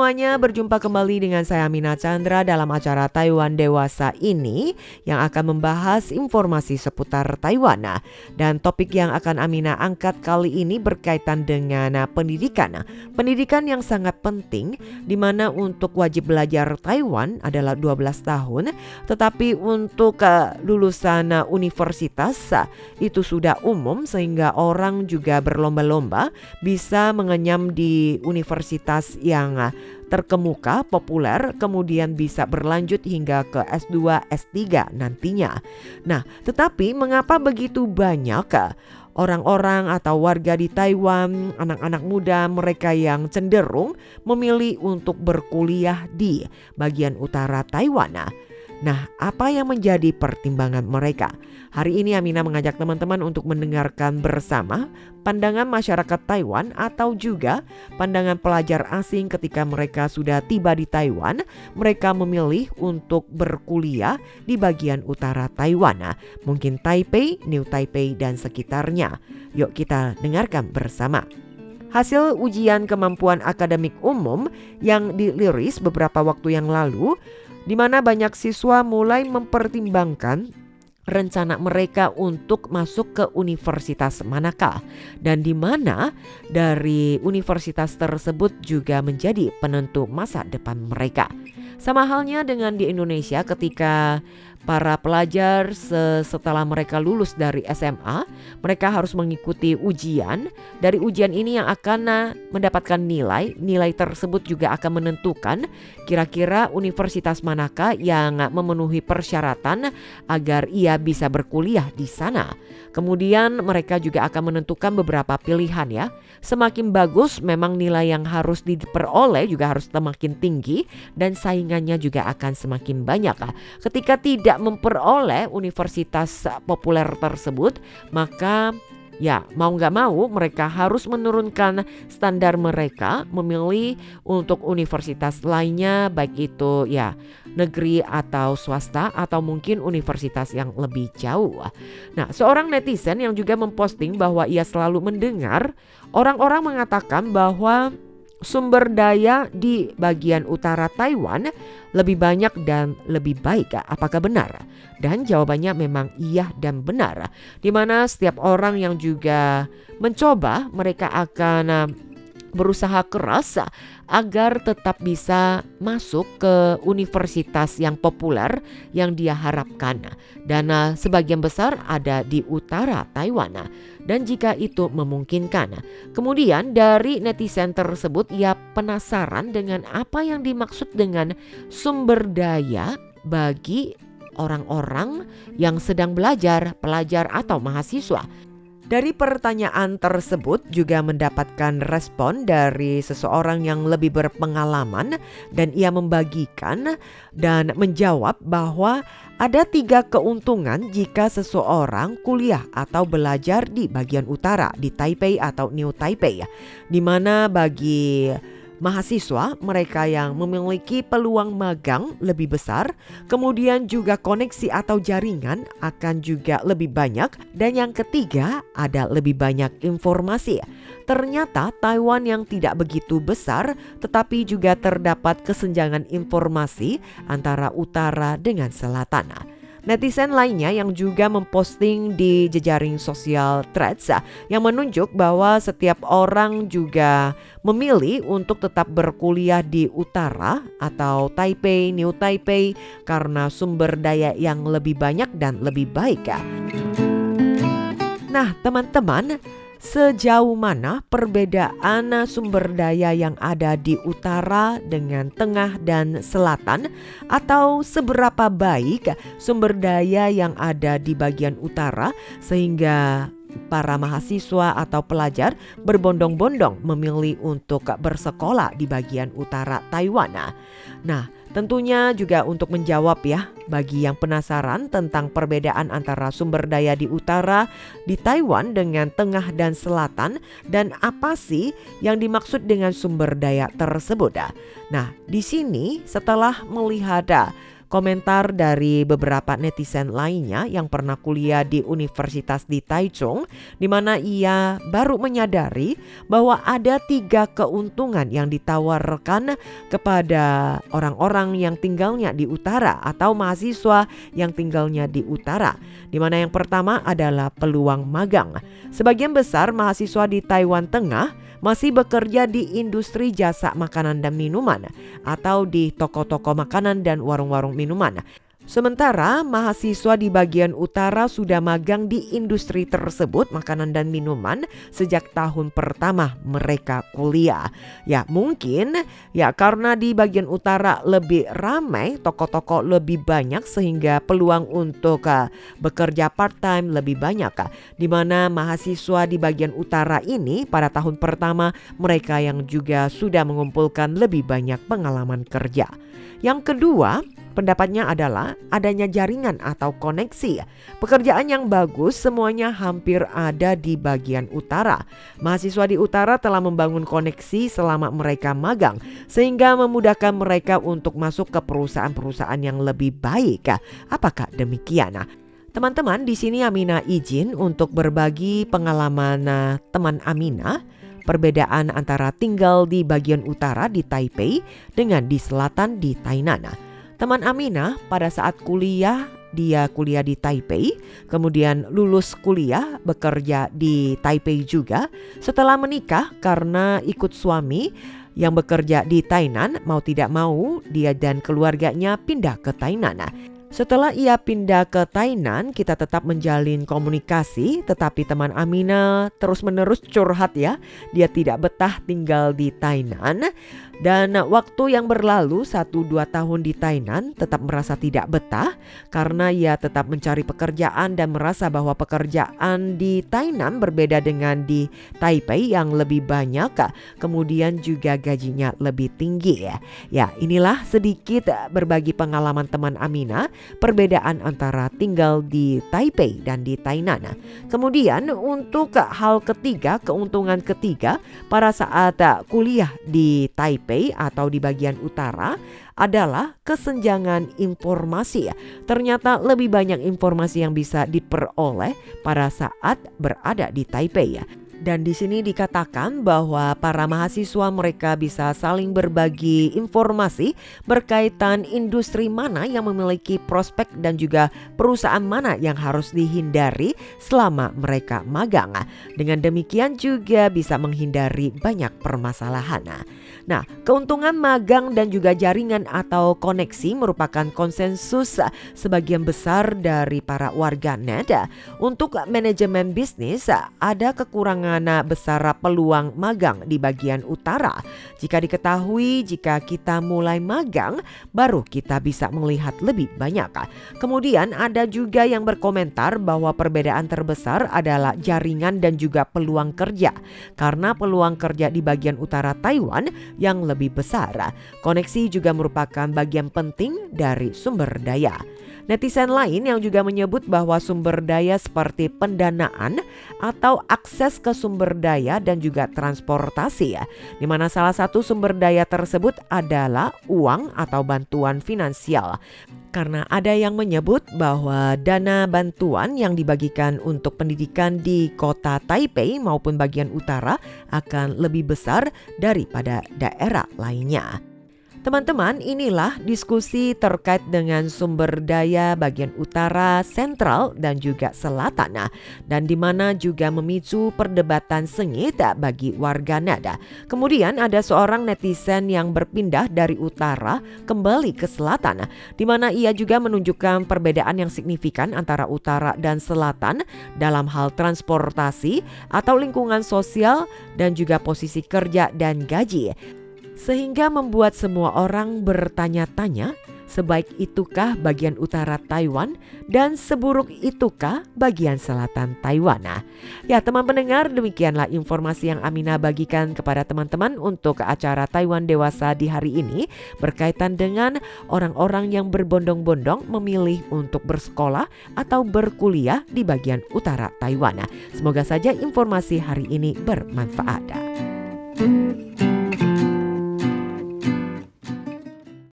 semuanya, berjumpa kembali dengan saya Amina Chandra dalam acara Taiwan Dewasa ini yang akan membahas informasi seputar Taiwan. Dan topik yang akan Amina angkat kali ini berkaitan dengan pendidikan. Pendidikan yang sangat penting, di mana untuk wajib belajar Taiwan adalah 12 tahun, tetapi untuk lulusan universitas itu sudah umum sehingga orang juga berlomba-lomba bisa mengenyam di universitas yang terkemuka, populer, kemudian bisa berlanjut hingga ke S2, S3 nantinya. Nah, tetapi mengapa begitu banyak orang-orang atau warga di Taiwan, anak-anak muda mereka yang cenderung memilih untuk berkuliah di bagian utara Taiwan? Nah, apa yang menjadi pertimbangan mereka? Hari ini Amina mengajak teman-teman untuk mendengarkan bersama pandangan masyarakat Taiwan atau juga pandangan pelajar asing ketika mereka sudah tiba di Taiwan. Mereka memilih untuk berkuliah di bagian utara Taiwan, mungkin Taipei, New Taipei dan sekitarnya. Yuk kita dengarkan bersama. Hasil ujian kemampuan akademik umum yang dirilis beberapa waktu yang lalu, di mana banyak siswa mulai mempertimbangkan rencana mereka untuk masuk ke universitas manakah, dan di mana dari universitas tersebut juga menjadi penentu masa depan mereka. Sama halnya dengan di Indonesia ketika para pelajar setelah mereka lulus dari SMA, mereka harus mengikuti ujian. Dari ujian ini yang akan mendapatkan nilai tersebut juga akan menentukan kira-kira universitas manakah yang memenuhi persyaratan agar ia bisa berkuliah di sana. Kemudian mereka juga akan menentukan beberapa pilihan ya. Semakin bagus memang nilai yang harus diperoleh juga harus semakin tinggi dan saingannya juga akan semakin banyak. Ketika tidak memperoleh universitas populer tersebut, maka ya mau gak mau mereka harus menurunkan standar mereka, memilih untuk universitas lainnya, baik itu ya negeri atau swasta atau mungkin universitas yang lebih jauh. Nah, seorang netizen yang juga memposting bahwa ia selalu mendengar orang-orang mengatakan bahwa sumber daya di bagian utara Taiwan lebih banyak dan lebih baik. Apakah benar? Dan jawabannya memang iya dan benar. Di mana setiap orang yang juga mencoba, mereka akan berusaha keras agar tetap bisa masuk ke universitas yang populer yang dia harapkan. Dan sebagian besar ada di utara Taiwan. Dan jika itu memungkinkan. Kemudian dari netizen tersebut ia penasaran dengan apa yang dimaksud dengan sumber daya bagi orang-orang yang sedang belajar, pelajar atau mahasiswa. Dari pertanyaan tersebut juga mendapatkan respon dari seseorang yang lebih berpengalaman, dan ia membagikan dan menjawab bahwa ada 3 keuntungan jika seseorang kuliah atau belajar di bagian utara di Taipei atau New Taipei, di mana bagi mahasiswa mereka yang memiliki peluang magang lebih besar, kemudian juga koneksi atau jaringan akan juga lebih banyak, dan yang ketiga ada lebih banyak informasi. Ternyata Taiwan yang tidak begitu besar tetapi juga terdapat kesenjangan informasi antara utara dengan selatan. Netizen lainnya yang juga memposting di jejaring sosial Threads yang menunjuk bahwa setiap orang juga memilih untuk tetap berkuliah di utara atau Taipei, New Taipei karena sumber daya yang lebih banyak dan lebih baik. Nah, teman-teman, sejauh mana perbedaan sumber daya yang ada di utara dengan tengah dan selatan, atau seberapa baik sumber daya yang ada di bagian utara sehingga para mahasiswa atau pelajar berbondong-bondong memilih untuk bersekolah di bagian utara Taiwan. Nah, tentunya juga untuk menjawab ya bagi yang penasaran tentang perbedaan antara sumber daya di utara di Taiwan dengan tengah dan selatan, dan apa sih yang dimaksud dengan sumber daya tersebut. Nah, di sini setelah melihat komentar dari beberapa netizen lainnya yang pernah kuliah di Universitas di Taichung, di mana ia baru menyadari bahwa ada 3 keuntungan yang ditawarkan kepada orang-orang yang tinggalnya di utara atau mahasiswa yang tinggalnya di utara, di mana yang pertama adalah peluang magang. Sebagian besar mahasiswa di Taiwan Tengah masih bekerja di industri jasa makanan dan minuman atau di toko-toko makanan dan warung-warung minuman. Sementara mahasiswa di bagian utara sudah magang di industri tersebut makanan dan minuman sejak tahun pertama mereka kuliah. Ya mungkin ya karena di bagian utara lebih ramai, toko-toko lebih banyak sehingga peluang untuk bekerja part-time lebih banyak. Di mana mahasiswa di bagian utara ini pada tahun pertama mereka yang juga sudah mengumpulkan lebih banyak pengalaman kerja. Yang kedua, pendapatnya adalah adanya jaringan atau koneksi. Pekerjaan yang bagus semuanya hampir ada di bagian utara. Mahasiswa di utara telah membangun koneksi selama mereka magang sehingga memudahkan mereka untuk masuk ke perusahaan-perusahaan yang lebih baik. Apakah demikian? Teman-teman, di sini Amina izin untuk berbagi pengalaman teman Amina. Perbedaan antara tinggal di bagian utara di Taipei dengan di selatan di Tainan. Teman Amina pada saat kuliah, dia kuliah di Taipei, kemudian lulus kuliah bekerja di Taipei juga. Setelah menikah karena ikut suami yang bekerja di Tainan, mau tidak mau dia dan keluarganya pindah ke Tainan. Setelah ia pindah ke Tainan, kita tetap menjalin komunikasi, tetapi teman Amina terus-menerus curhat ya. Dia tidak betah tinggal di Tainan. Dan waktu yang berlalu 1-2 tahun di Tainan tetap merasa tidak betah karena ia tetap mencari pekerjaan dan merasa bahwa pekerjaan di Tainan berbeda dengan di Taipei yang lebih banyak, kemudian juga gajinya lebih tinggi ya. Ya, inilah sedikit berbagi pengalaman teman Amina, perbedaan antara tinggal di Taipei dan di Tainan. Kemudian untuk hal ketiga, keuntungan ketiga pada saat kuliah di Taipei atau di bagian utara adalah kesenjangan informasi. Ternyata lebih banyak informasi yang bisa diperoleh pada saat berada di Taipei ya. Dan di sini dikatakan bahwa para mahasiswa mereka bisa saling berbagi informasi berkaitan industri mana yang memiliki prospek dan juga perusahaan mana yang harus dihindari selama mereka magang. Dengan demikian juga bisa menghindari banyak permasalahan. Nah, keuntungan magang dan juga jaringan atau koneksi merupakan konsensus sebagian besar dari para warganet. Untuk manajemen bisnis ada kekurangan besar peluang magang di bagian utara. Jika diketahui jika kita mulai magang, baru kita bisa melihat lebih banyak. Kemudian ada juga yang berkomentar bahwa perbedaan terbesar adalah jaringan dan juga peluang kerja. Karena peluang kerja di bagian utara Taiwan yang lebih besar. Koneksi juga merupakan bagian penting dari sumber daya. Netizen lain yang juga menyebut bahwa sumber daya seperti pendanaan atau akses ke sumber daya dan juga transportasi ya, di mana salah satu sumber daya tersebut adalah uang atau bantuan finansial. Karena ada yang menyebut bahwa dana bantuan yang dibagikan untuk pendidikan di kota Taipei maupun bagian utara akan lebih besar daripada daerah lainnya. Teman-teman, inilah diskusi terkait dengan sumber daya bagian utara, sentral, dan juga selatan. Dan di mana juga memicu perdebatan sengit bagi warganet. Kemudian ada seorang netizen yang berpindah dari utara kembali ke selatan, di mana ia juga menunjukkan perbedaan yang signifikan antara utara dan selatan dalam hal transportasi atau lingkungan sosial dan juga posisi kerja dan gaji. Sehingga membuat semua orang bertanya-tanya, sebaik itukah bagian utara Taiwan dan seburuk itukah bagian selatan Taiwan? Ya teman pendengar, demikianlah informasi yang Amina bagikan kepada teman-teman untuk acara Taiwan Dewasa di hari ini berkaitan dengan orang-orang yang berbondong-bondong memilih untuk bersekolah atau berkuliah di bagian utara Taiwan. Semoga saja informasi hari ini bermanfaat.